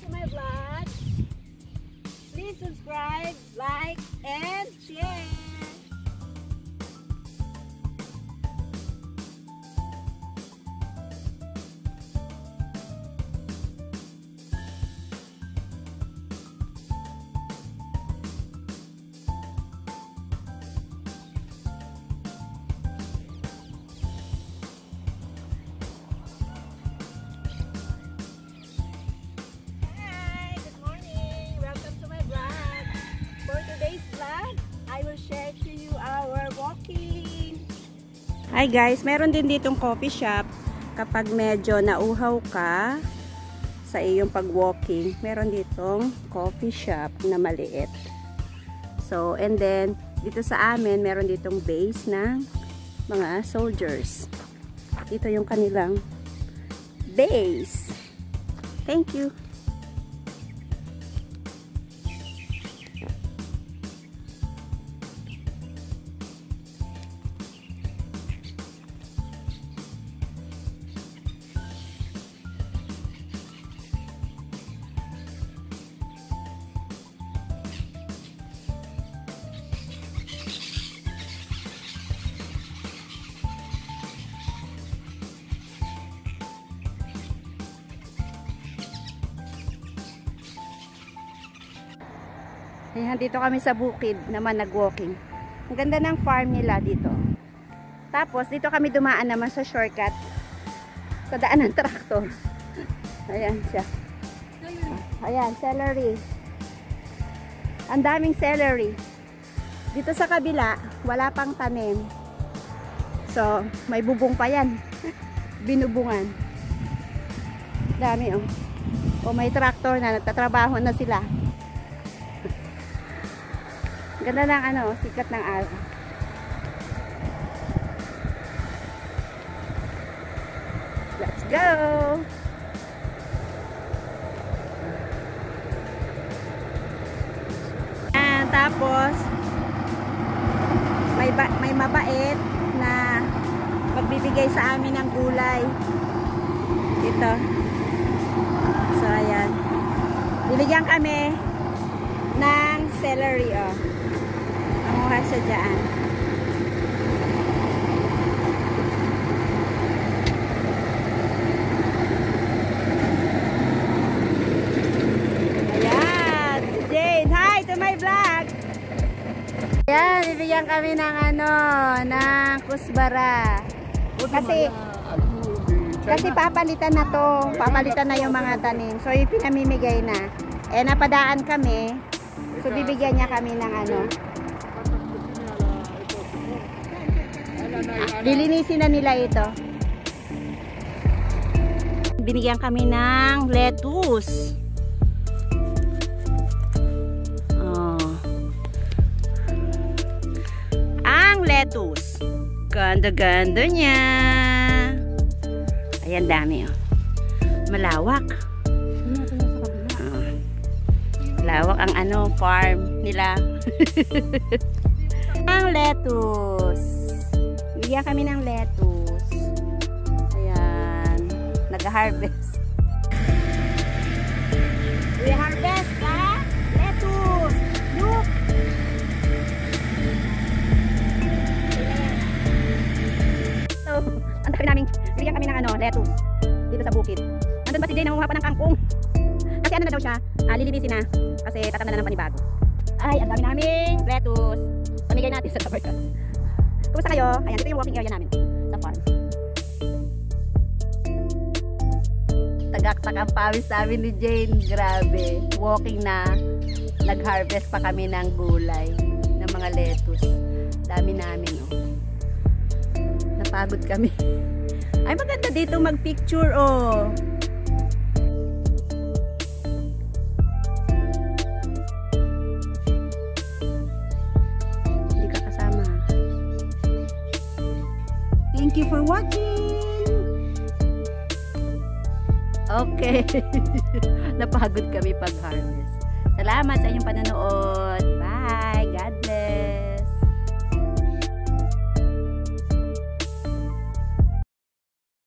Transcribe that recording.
to my vlog. Please subscribe, like, and share. Hi guys, meron din ditong coffee shop kapag medyo nauhaw ka sa iyong pag-walking. Meron ditong coffee shop na maliit. So, and then dito sa amin meron ditong base ng mga soldiers. Dito yung kanilang base. Thank you. Ayan, dito kami sa bukid naman nag-walking. Ang ganda ng farm nila dito. Tapos, dito kami dumaan naman sa shortcut. Sa daan ng traktor. Ayan siya. Ayan, celery. Ang daming celery. Dito sa kabila, wala pang tanim. So, may bubong pa yan. Binubungan. Dami, oh. O may traktor na, nagtatrabaho na sila. Ganda ng ano, sikat ng araw. Let's go! And tapos may mabait na magbibigay sa amin ng gulay. Ito. So ayan. Binigyan kami ng celery, oh. Namuha siya dyan. Ayan, si Jane. Hi to my vlog. Ayan, bibigyan kami ng ano, ng kusbara. Kasi papalitan na to. Papalitan na yung mga tanim. So, yung pinamimigay na. Eh, napadaan kami. So, bibigyan niya kami ng ano. Lilinisin na nila ito. Binigyan kami ng lettuce. Oh. Ang lettuce. Ganda-ganda niya. Ayan, dami, oh. Malawak. Oh. Malawak ang ano, farm nila. Ang lettuce. Bigyan kami ng lettuce. Ayan. Nag-harvest. We harvest the lettuce. Look. So, ang dami namin. Bigyan kami ng ano, lettuce. Dito sa bukid. Andun ba si Jay nangunguha pa ng kangkong? Kasi ano na daw siya, lilinisin na. Kasi tatanda na ng panibago. Ay, ang dami naming lettuce. Pamigay natin sa tabarkas. Kumusta kayo? Ayan, ito yung walking area namin sa farm. Tagaktak ang pawis namin ni Jane. Grabe. Walking na. Nag-harvest pa kami ng gulay. Ng mga lettuce. Dami namin, oh. Napagod kami. Ay, maganda dito mag-picture, oh. Thank you for watching. Okay. Napagod kami pag-harvest. Salamat sa inyong panonood.